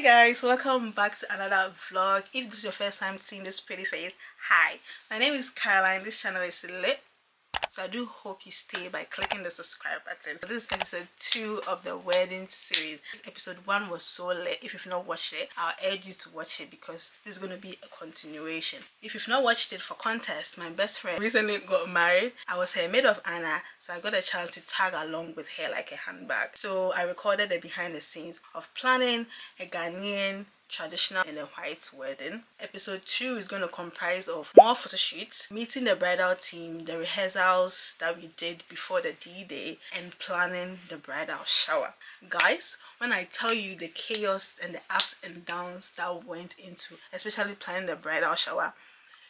Guys, welcome back to another vlog. If this is your first time seeing this pretty face, hi, my name is Caroline. This channel is lit, so I do hope you stay by clicking the subscribe button. This is episode 2 of the wedding series. Episode 1 was so lit. If you've not watched it, I'll urge you to watch it because this is going to be a continuation. If you've not watched it, for context, my best friend recently got married. I was her maid of honor, so I got a chance to tag along with her like a handbag. So I recorded the behind the scenes of planning a Ghanaian traditional and a white wedding. Episode 2 is going to comprise of more photo shoots, meeting the bridal team, the rehearsals that we did before the D-Day, and planning the bridal shower. Guys, when I tell you the chaos and the ups and downs that went into especially planning the bridal shower,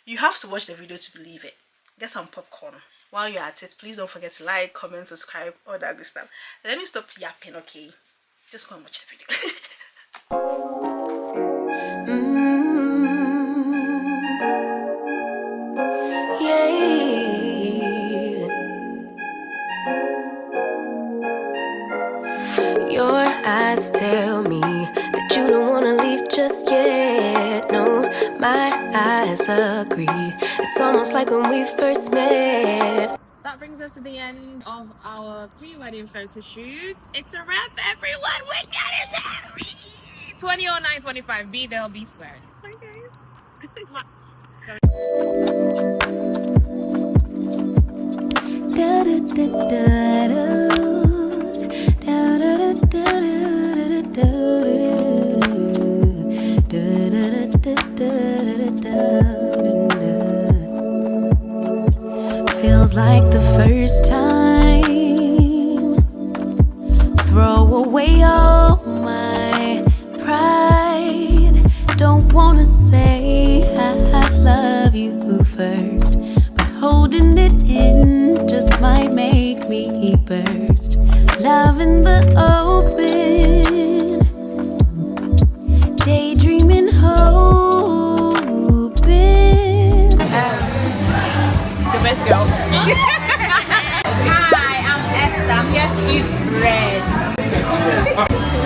you have to watch the video to believe it. Get some popcorn. While you're at it, please don't forget to like, comment, subscribe, all that good stuff. Let me stop yapping, okay? Just go and watch the video. Your eyes tell me that you don't wanna leave just yet. No, my eyes agree. It's almost like when we first met. That brings us to the end of our pre-wedding photo shoot. It's a wrap, everyone. We're getting married. 2009-25. Be there, be squared. Okay. Feels like the first time. Throw away all my pride. Don't wanna say I love you first, but holding it in just might make me burst. Love in the open, daydreaming, hoping. The best girl. Hi, I'm Esther. I'm here to eat bread.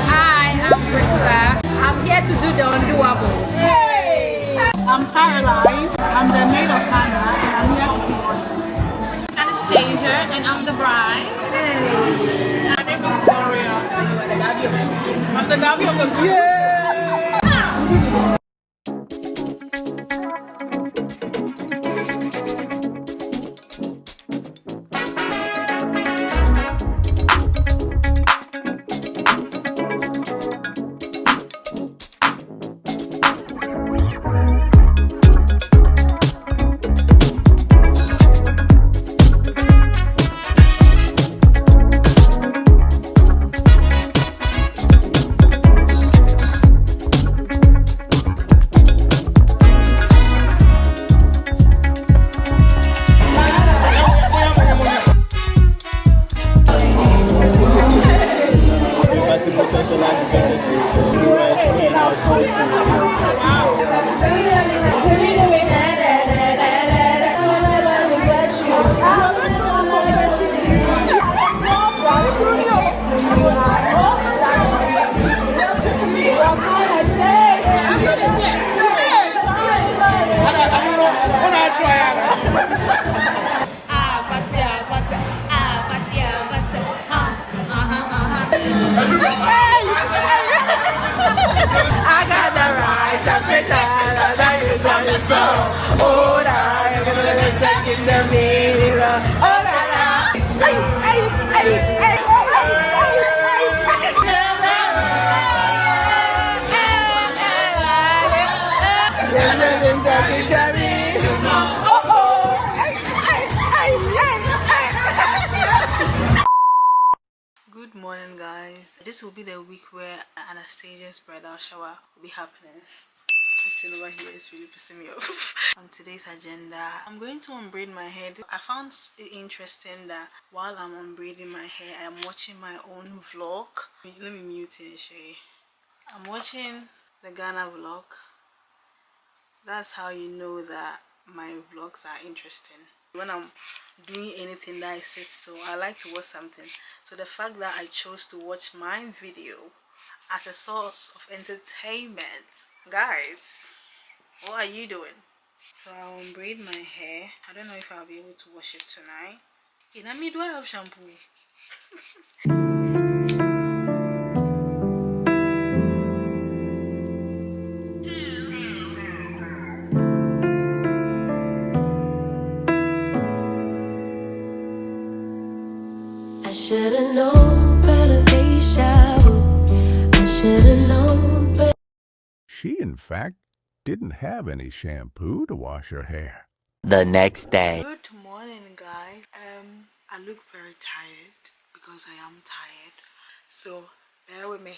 Hi, I'm Priscilla. I'm here to do the undoable. Hey! I'm Caroline. I'm the maid of Honour, and I'm here to be honest. Anastasia, and I'm the bride. Hey! My name is Gloria. I'm the Gabi of the group. Yeah! I got the right temperature, so oh, I'm gonna be taking the mirror. Oh, la la. Hey, hey, hey, hey, Good morning, guys. This will be the week where Anastasia's bridal shower will be happening. Christine over here is really pissing me off. On today's agenda, I'm going to unbraid my hair. I found it interesting that while I'm unbraiding my hair, I am watching my own vlog. Let me mute it and show you. I'm watching the Ghana vlog. That's how you know that my vlogs are interesting. When I'm doing anything that I sit still, I like to watch something. So the fact that I chose to watch my video as a source of entertainment. Guys, what are you doing? So I'll braid my hair. I don't know if I'll be able to wash it tonight. In do I have shampoo? I should've known better, Deja vu. I should've known better. She, in fact, didn't have any shampoo to wash her hair. The next day. Good morning, guys. I look very tired because I am tired. So bear with me.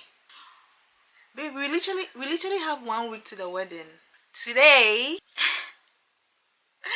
Babe, we literally have 1 week to the wedding. Today.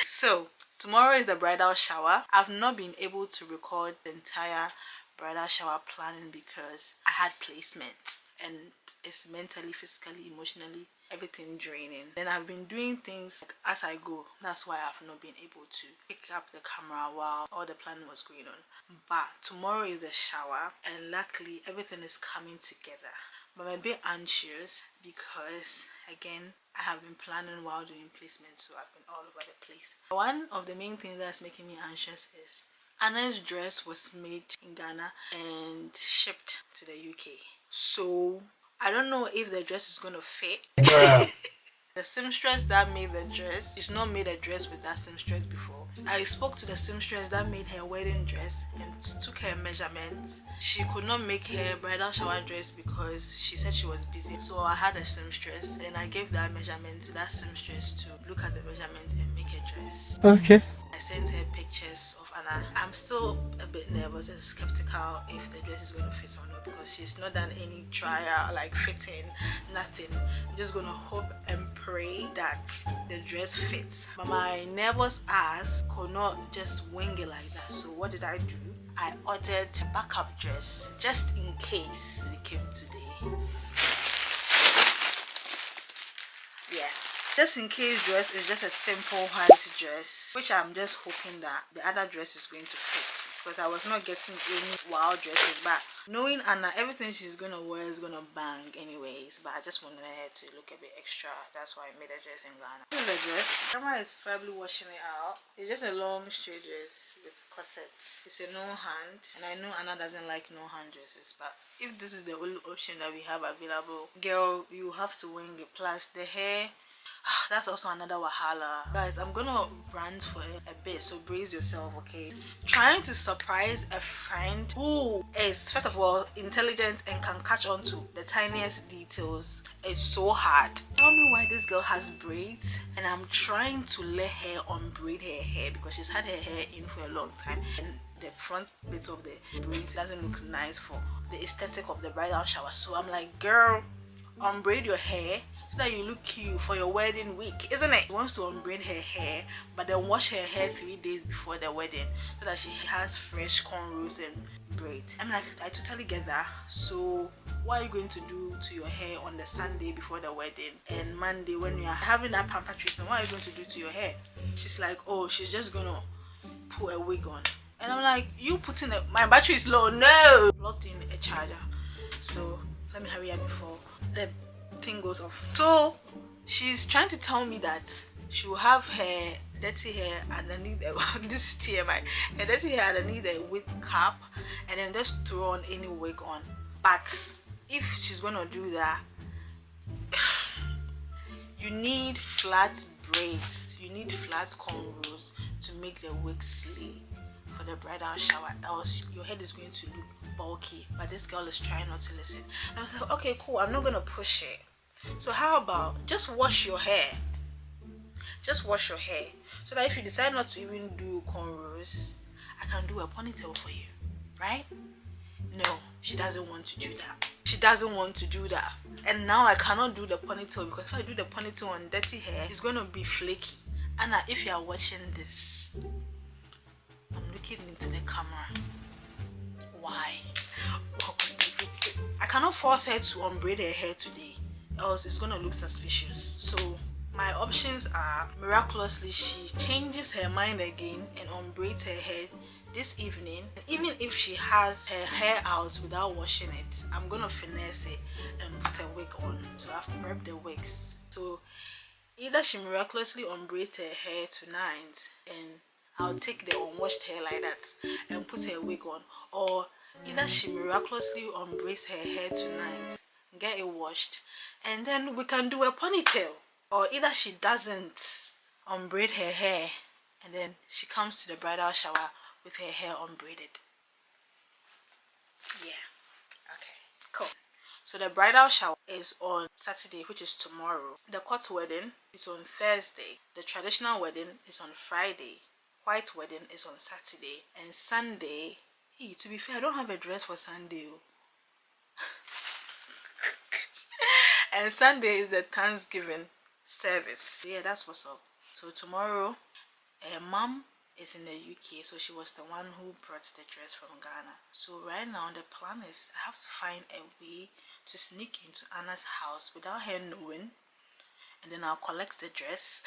So tomorrow is the bridal shower. I've not been able to record the entire bridal shower planning because I had placement and it's mentally, physically, emotionally, everything draining. Then I've been doing things as I go. That's why I've not been able to pick up the camera while all the planning was going on. But tomorrow is the shower and luckily everything is coming together. But I'm a bit anxious because again I have been planning while doing placement, so I've been all over the place. One of the main things that's making me anxious is Anna's dress was made in Ghana and shipped to the UK. So I don't know if the dress is gonna fit. The seamstress that made the dress, she's not made a dress with that seamstress before. I spoke to the seamstress that made her wedding dress and took her measurements. She could not make her bridal shower dress because she said she was busy. So I had a seamstress and I gave that measurement to that seamstress to look at the measurement and make a dress. Okay. I sent her pictures of Anna. I'm still a bit nervous and skeptical if the dress is going to fit or not because she's not done any trial, like fitting, nothing. I'm just going to hope and pray that the dress fits. But my nervous ass could not just wing it like that. So what did I do? I ordered a backup dress just in case it came today. Yeah. Just in case dress is just a simple white dress, which I'm just hoping that the other dress is going to fit because I was not getting any wild dresses. But knowing Anna, everything she's gonna wear is gonna bang anyways. But I just wanted her to look a bit extra. That's why I made a dress in Ghana. This is the dress. Grandma is probably washing it out. It's just a long straight dress with corsets. It's a no hand, and I know Anna doesn't like no hand dresses. But if this is the only option that we have available, girl, you have to wing it. Plus the hair. That's also another wahala. Guys, I'm gonna rant for a bit, so brace yourself, okay? Trying to surprise a friend who is, first of all, intelligent and can catch on to the tiniest details is so hard. Tell me why this girl has braids and I'm trying to let her unbraid her hair because she's had her hair in for a long time and the front bit of the braids doesn't look nice for the aesthetic of the bridal shower. So I'm like, girl, unbraid your hair so that you look cute for your wedding week, isn't it? She wants to unbraid her hair but then wash her hair 3 days before the wedding so that she has fresh cornrows and braids. I'm like, I totally get that. So what are you going to do to your hair on the Sunday before the wedding and Monday when you are having that pamper treatment? What are you going to do to your hair? She's like, oh, she's just gonna put a wig on. And I'm like, you putting my battery is low. No, plugged in a charger. So let me hurry up before the thing goes off. So she's trying to tell me that she will have her dirty hair underneath this is TMI, her dirty hair underneath the wig cap and then just throw on any wig on. But if she's gonna do that, you need flat braids, you need flat cornrows to make the wig slay for the bridal shower, else your head is going to look bulky. But this girl is trying not to listen. And I was like, okay, cool, I'm not gonna push it. So how about just wash your hair? Just wash your hair so that if you decide not to even do cornrows, I can do a ponytail for you, right? No, she doesn't want to do that. She doesn't want to do that. And now I cannot do the ponytail because if I do the ponytail on dirty hair, it's going to be flaky. Anna, if you are watching this, I'm looking into the camera. Why? What was the big thing? I cannot force her to unbraid her hair today, else it's going to look suspicious. So my options are miraculously she changes her mind again and unbraids her hair this evening, even if she has her hair out without washing it, I'm gonna finesse it and put a wig on. So I've prepped the wigs. So either she miraculously unbraids her hair tonight and I'll take the unwashed hair like that and put her wig on, or either she miraculously unbraids her hair tonight, get it washed, and then we can do a ponytail. Or either she doesn't unbraid her hair and then she comes to the bridal shower with her hair unbraided. Yeah. Okay, cool. So the bridal shower is on Saturday, which is tomorrow. The court wedding is on Thursday. The traditional wedding is on Friday. White wedding is on Saturday. And Sunday, hey, to be fair, I don't have a dress for Sunday. And Sunday is the Thanksgiving service. Yeah, that's what's up. So tomorrow, mom is in the UK, so she was the one who brought the dress from Ghana. So right now the plan is I have to find a way to sneak into Anna's house without her knowing, and then I'll collect the dress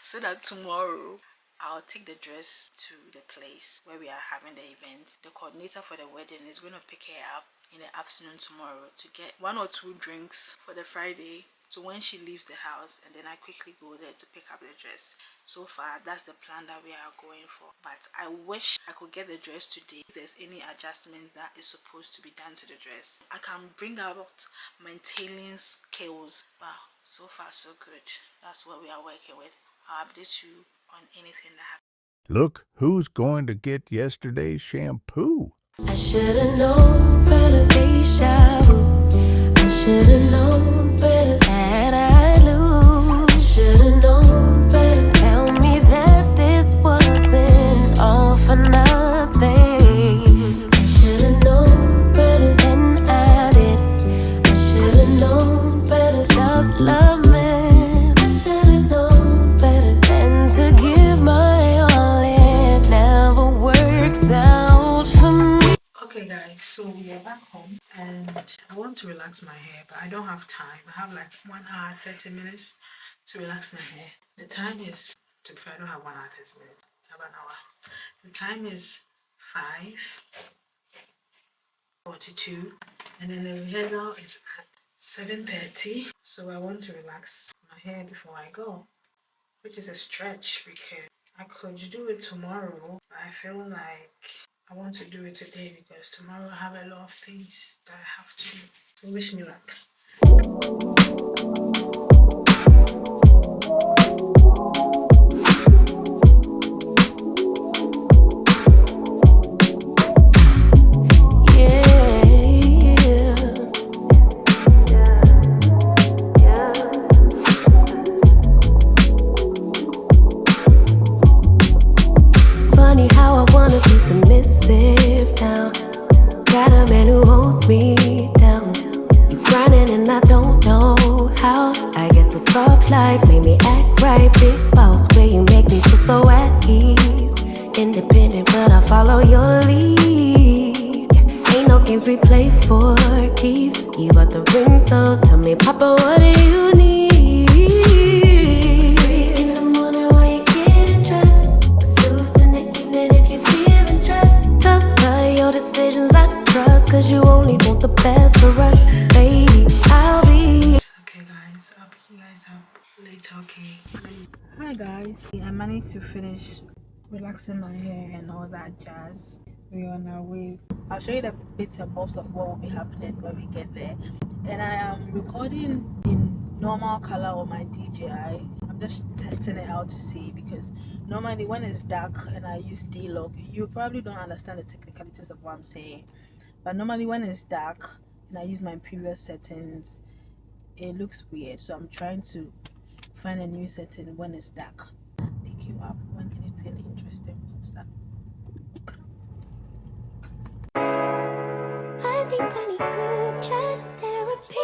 so that tomorrow I'll take the dress to the place where we are having the event. The coordinator for the wedding is going to pick her up in the afternoon tomorrow to get 1 or 2 drinks for the Friday. So when she leaves the house, and then I quickly go there to pick up the dress. So far, that's the plan that we are going for. But I wish I could get the dress today. If there's any adjustment that is supposed to be done to the dress, I can bring out my tailing skills. Wow, so far so good. That's what we are working with. I'll update you on anything that happens. Look who's going to get yesterday's shampoo. I should've known better, deja vu. I should've known better that I'd lose. I should've known better. Tell me that this wasn't all for nothing. I should've known better than I did. I should've known better. Love's love, man. I should've known better than to give my all. It never works out for me. Okay guys, so we are back home and I want to relax my hair, but I don't have time. I have like 1 hour 30 minutes to relax my hair. The time is, to be fair, I don't have 1 hour 30 minutes, I have an hour. The time is 5:42 and then the rehearsal is at 7:30. So I want to relax my hair before I go, which is a stretch because I could do it tomorrow, but I feel like I want to do it today because tomorrow I have a lot of things that I have to do. So wish me luck. Funny how I wanna be submissive now. Got a man who holds me down. You grinding and I don't know how. I guess the soft life made me act right. Big boss, where you make me feel so at ease. Independent, but I follow your lead. Ain't no games we play for keeps. You got the ring, so tell me, Papa, what do you need? In the morning while you getting dressed, Zeus in the evening if you're feeling stressed. Tough by your decisions, I trust, cause you only want the best for us, baby. I'll be. Okay guys, I'll pick you guys up later, okay? Hi guys, I managed to finish relaxing my hair and all that jazz. We're on our way. I'll show you the bits and bobs of what will be happening when we get there. And I am recording in normal color on my DJI. I'm just testing it out to see, because normally when it's dark and I use D-Log, you probably don't understand the technicalities of what I'm saying. But normally when it's dark and I use my previous settings, it looks weird. So I'm trying to find a new setting when it's dark. Pick you up when anything interesting pops up. I think I need good child therapy.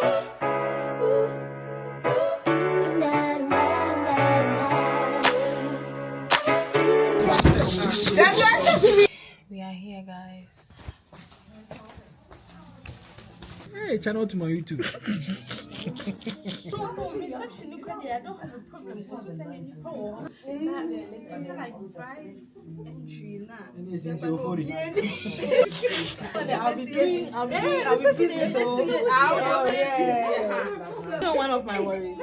We are here, guys. Hey, channel to my YouTube. Reception, you can I don't have a problem because we're sending you power. It's like vibes entry now. I'll be busy. So one of my worries.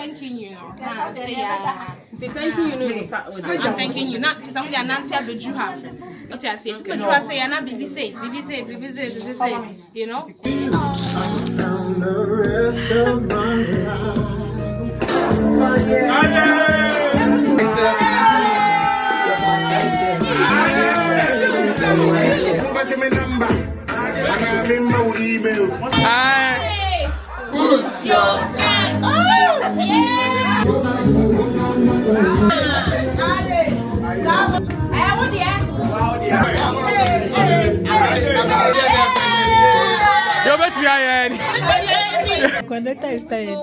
Thanking you, I'm thanking you. Not just only Nancy Abedjuha. What I say, it's good to say, and I BBC, you know. The rest of my Conductor is tired.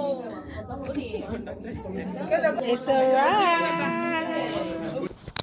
It's alright.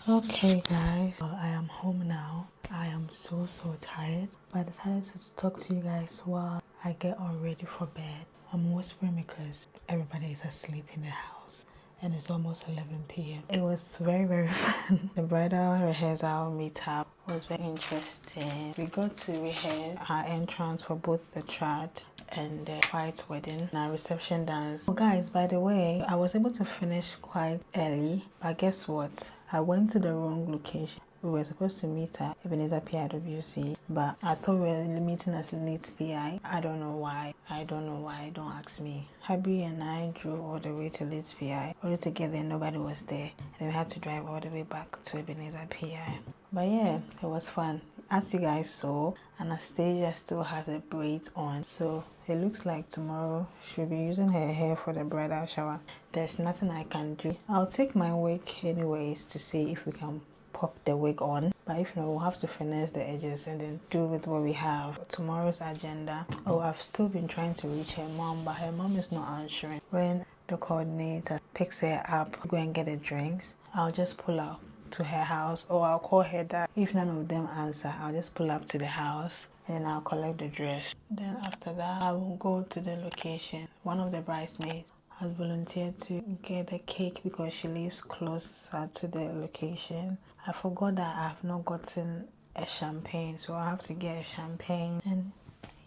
Okay, guys, I am home now. I am so tired, but I decided to talk to you guys while I get all ready for bed. I'm whispering because everybody is asleep in the house and it's almost 11 p.m. It was very fun. The bridal rehearsal meetup was very interesting. We got to rehearse our entrance for both the trad and the white wedding and our reception dance. Oh, guys, by the way, I was able to finish quite early, but guess what? I went to the wrong location. We were supposed to meet at Ebenezer PIWC, but I thought we were meeting at Late PI. I don't know why. Don't ask me. Habi and I drove all the way to Late PI. All together, nobody was there. And we had to drive all the way back to Ebenezer PI. But yeah, it was fun. As you guys saw, Anastasia still has a braid on. So it looks like tomorrow she'll be using her hair for the bridal shower. There's nothing I can do. I'll take my wig anyways to see if we can pop the wig on, but if not, we'll have to finesse the edges and then do with what we have. Tomorrow's agenda. Oh, I've still been trying to reach her mom, but her mom is not answering. When the coordinator picks her up, go and get the drinks, I'll just pull up to her house, or I'll call her dad. If none of them answer, I'll just pull up to the house and I'll collect the dress. Then after that, I will go to the location. One of the bridesmaids has volunteered to get the cake because she lives closer to the location. I forgot that I have not gotten a champagne, so I have to get a champagne. And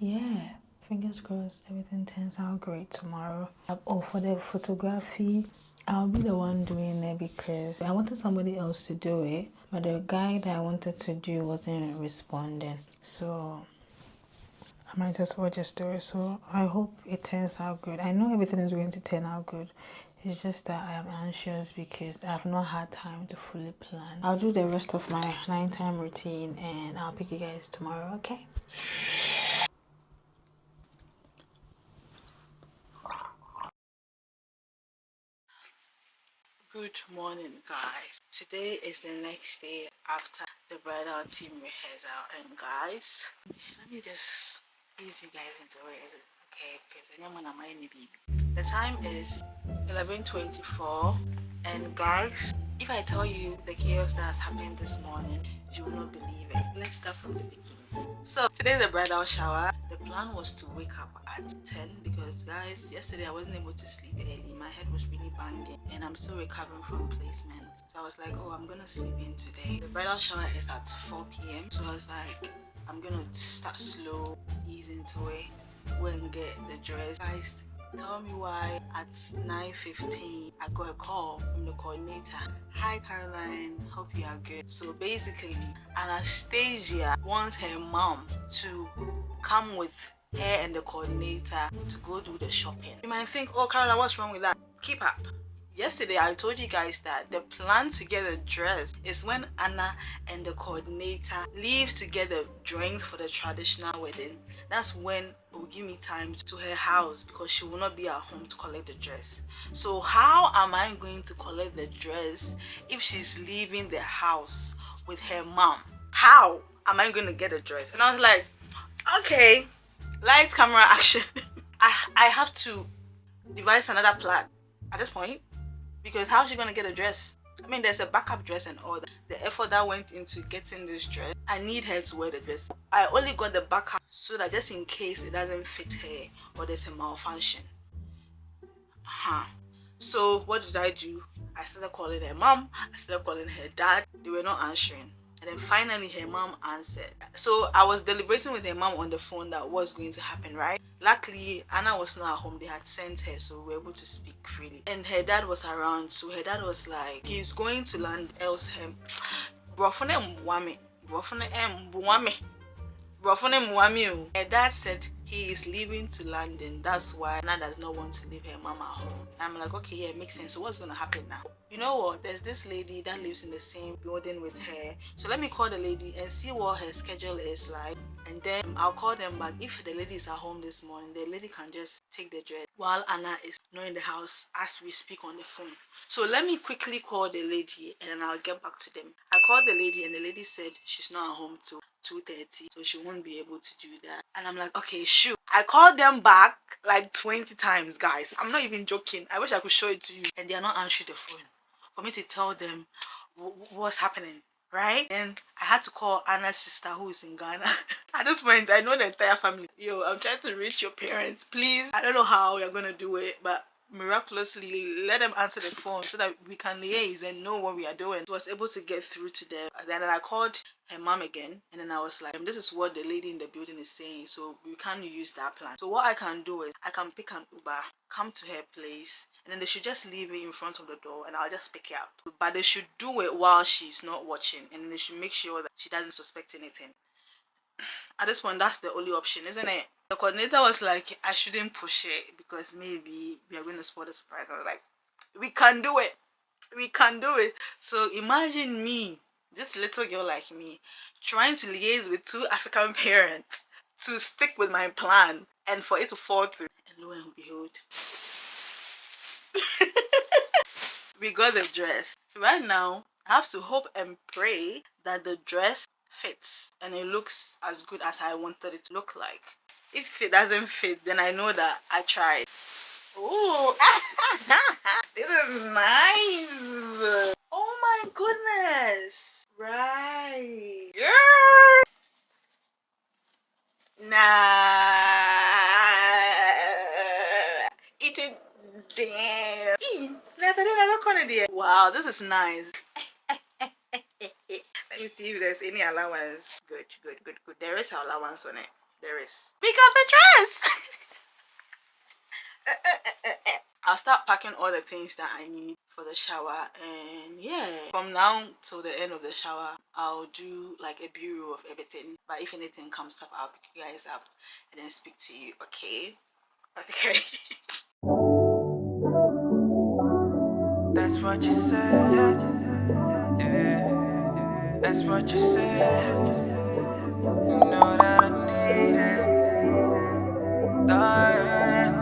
yeah, fingers crossed everything turns out great tomorrow. Oh, for the photography, I'll be the one doing it because I wanted somebody else to do it, but the guy that I wanted to do wasn't responding, so I might as well just do it. So I hope it turns out good. I know everything is going to turn out good. It's just that I am anxious because I have not had time to fully plan. I'll do the rest of my nighttime routine and I'll pick you guys tomorrow, okay? Good morning, guys. Today is the next day after the bridal team rehearsal, and guys, let me just ease you guys into it, okay? Because anyone am I baby. The time is 11:24, and guys, if I tell you the chaos that has happened this morning, you will not believe it. Let's start from the beginning. So today is the bridal shower. The plan was to wake up at 10 because guys, yesterday I wasn't able to sleep early. My head was really banging and I'm still recovering from placement. So I was like, oh, I'm gonna sleep in today. The bridal shower is at 4 p.m. So I was like, I'm gonna start slow, ease into it, go and get the dress. Guys, Tell me why at 9:15 I got a call from the coordinator. Hi Caroline, hope you are good. So basically, Anastasia wants her mom to come with her and the coordinator to go do the shopping. You might think, oh Caroline, what's wrong with that? Keep up. Yesterday I told you guys that the plan to get a dress is when Anna and the coordinator leave to get the drinks for the traditional wedding. That's when it will give me time to her house because she will not be at home to collect the dress. So how am I going to collect the dress if she's leaving the house with her mom? How am I going to get a dress? And I was like, okay, light, camera, action. I have to devise another plan at this point. Because how is she gonna get a dress? I mean, there's a backup dress and all that. The effort that went into getting this dress, I need her to wear the dress. I only got the backup so that just in case it doesn't fit her or there's a malfunction. So what did I do? I started calling her mom. I started calling her dad. They were not answering. And then finally her mom answered. So I was deliberating with her mom on the phone that what's going to happen, right? Luckily, Anna was not at home. They had sent her, so we were able to speak freely. And her dad was around, so her dad was like, he's going to land elsewhere. Her dad said he is leaving to London. That's why Anna does not want to leave her mama at home. I'm like, okay, yeah, it makes sense. So what's going to happen now? You know what? There's this lady that lives in the same building with her. So let me call the lady and see what her schedule is like. And then I'll call them back. If the lady is at home this morning, the lady can just take the dress while Anna is not in the house as we speak on the phone. So let me quickly call the lady and then I'll get back to them. I called the lady and the lady said she's not at home till 2:30, so she won't be able to do that. And I'm like, okay, shoot. I called them back like 20 times, guys. I'm not even joking. I wish I could show it to you. And they are not answering the phone for me to tell them what's happening, right? And I had to call Anna's sister who is in Ghana. At this point, I know the entire family. Yo, I'm trying to reach your parents. Please, I don't know how we're gonna do it, but miraculously let them answer the phone so that we can liaise and know what we are doing. I was able to get through to them. And then I called her mom again and then I was like, this is what the lady in the building is saying, so we can't use that plan. So what I can do is I can pick an Uber, come to her place, and then they should just leave it in front of the door and I'll just pick it up. But they should do it while she's not watching and then they should make sure that she doesn't suspect anything. At this point, that's the only option, isn't it? The coordinator was like, I shouldn't push it because maybe we are going to spoil the surprise. I was like, we can do it. We can do it. So imagine me, this little girl like me, trying to liaise with two African parents to stick with my plan and for it to fall through. And lo and behold, we got the dress. So right now, I have to hope and pray that the dress fits and it looks as good as I wanted it to look like. If it doesn't fit, then I know that I tried. Oh, this is nice. Oh my goodness. Right. Yeah. Nah. Eat it. Damn. Wow, this is nice. Let me see if there's any allowance. Good. There is allowance on it. There is. We got the dress. I'll start packing all the things that I need for the shower, and yeah, from now till the end of the shower I'll do like a bureau of everything, but if anything comes up I'll pick you guys up and then speak to you. Okay. That's what you said. Yeah, that's what you said. You know that I need it. Diamond.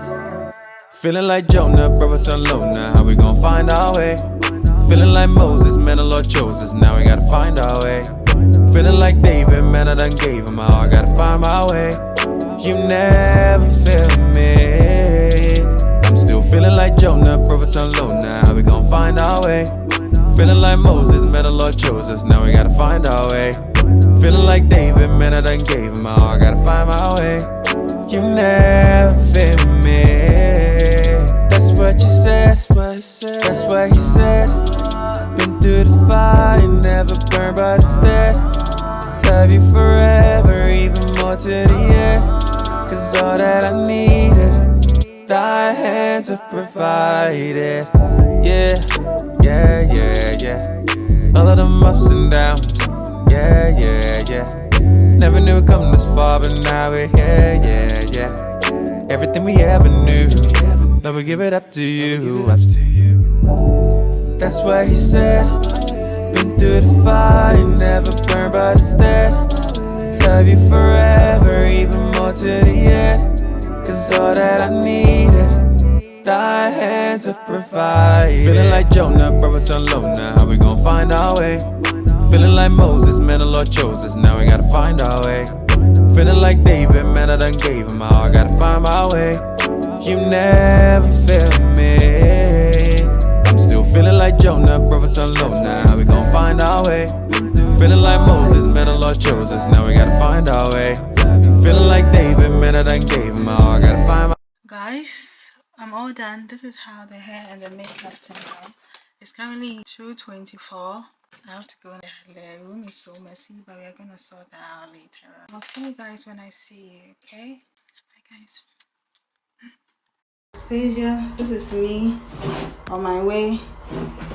Feeling like Jonah, brother turn low now. How we gon' find our way? Feeling like Moses, man, the Lord chose us. Now we gotta find our way. Feeling like David, man, I done gave him all. I gotta find my way. You never feel me. I'm still feeling like Jonah, brother turn low now. How we gon' find our way? Feeling like Moses, man, the Lord chose us. Now we gotta find our way. Feeling like David, man, I done gave him all. I gotta find my way. You never feel me. That's what you said. That's what he said. Been through the fire, never burned, but instead love you forever, even more to the end. Cause all that I needed, I hands have provided. Yeah, yeah, yeah, yeah. All of them ups and downs. Yeah, yeah, yeah. Never knew it come this far, but now we're here. Yeah, yeah. Everything we ever knew, now we give it up to you. That's why he said, been through the fire, never burn, but instead love you forever, even more to the end. Cause all that I needed, thy hands have provided. Feeling like Jonah, brother turn low now. How we gon' find our way? Feeling like Moses, man, the Lord chose us. Now we gotta find our way. Feeling like David, man, I done gave him all. I gotta find my way. You never failed me. I'm still feeling like Jonah, brother turn low now. How we gon' find our way? Feeling like Moses, man, the Lord chose us. Now we gotta find our way. Feeling like David, man, I done gave him all. I gotta find my. Guys, I'm all done. This is how the hair and the makeup turned out. It's currently 2:24. I have to go in the room is so messy, but we are gonna sort that out later. I'll see you guys when I see you, okay? Bye guys. Stasia, this is me on my way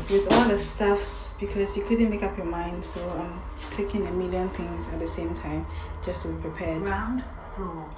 with all the stuffs because you couldn't make up your mind, so I'm taking a million things at the same time just to be prepared. Ground floor.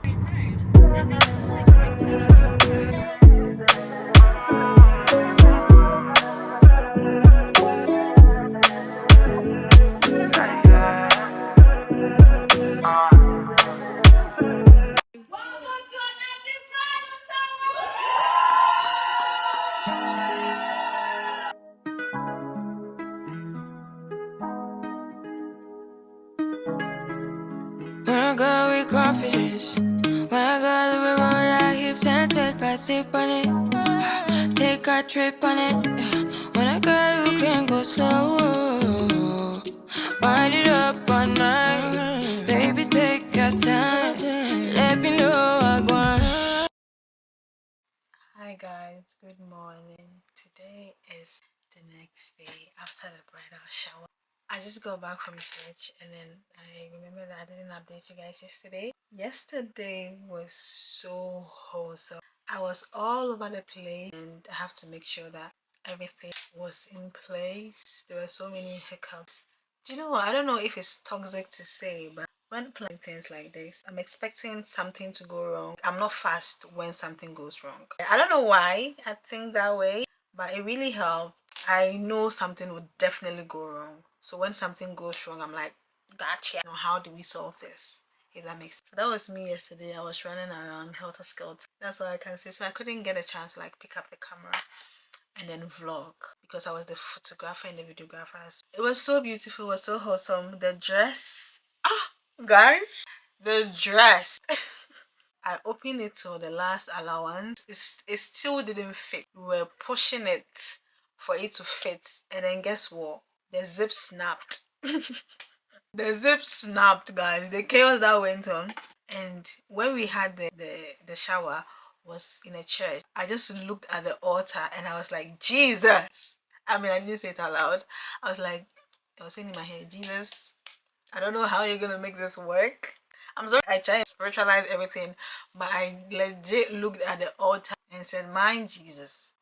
When I go with confidence, when I go we roll our hips and take a sip on it, take a trip on it. When I go you can go slow, wind it up all night, baby take your time, let me know I want. Hi guys, good morning. Today is the next day after the bridal shower. I just got back from church and then I remember that I didn't update you guys yesterday. Yesterday was so wholesome. I was all over the place and I have to make sure that everything was in place. There were so many hiccups. Do you know what? I don't know if it's toxic to say, but when planning things like this, I'm expecting something to go wrong. I'm not fast when something goes wrong. I don't know why I think that way, but it really helped. I know something would definitely go wrong. So when something goes wrong, I'm like, gotcha. Now, how do we solve this? If that makes sense. So that was me yesterday. I was running around helter skelter. That's all I can say. So I couldn't get a chance to like pick up the camera and then vlog because I was the photographer and the videographer. It was so beautiful. It was so wholesome. The dress. Ah, guys, the dress. I opened it to the last allowance. It still didn't fit. We were pushing it for it to fit, and then guess what? The zip snapped. The zip snapped, guys. The chaos that went on. And when we had the shower was in a church. I just looked at the altar and I was like, Jesus. I mean, I didn't say it out loud. I was like, I was saying in my head, Jesus, I don't know how you're gonna make this work. I'm sorry I try to spiritualize everything, but I legit looked at the altar and said, "My Jesus,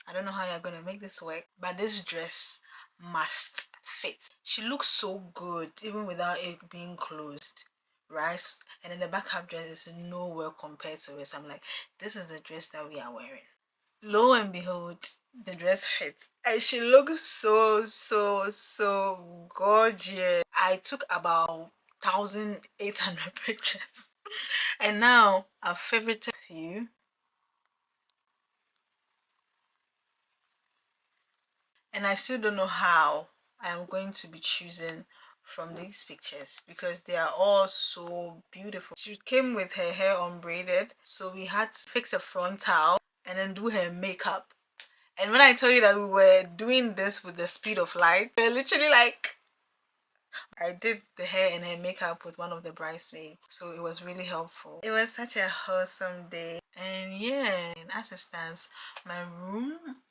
I don't know how you're gonna make this work, but this dress must fit." She looks so good even without it being closed, right? And then the backup dress is nowhere compared to it. So I'm like, this is the dress that we are wearing. Lo and behold, the dress fits and she looks so gorgeous. I took about 1,800 pictures and now I've favorited a few, and I still don't know how I am going to be choosing from these pictures because they are all so beautiful. She came with her hair unbraided, so we had to fix a frontal and then do her makeup. And when I tell you that we were doing this with the speed of light, we're literally like, I did the hair and her makeup with one of the bridesmaids, so it was really helpful. It was such a wholesome day, and yeah, and as it stands, my room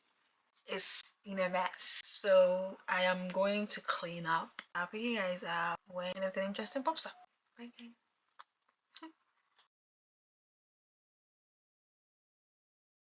is in a mess, so I am going to clean up. I'll pick you guys up when anything interesting pops up. Bye guys.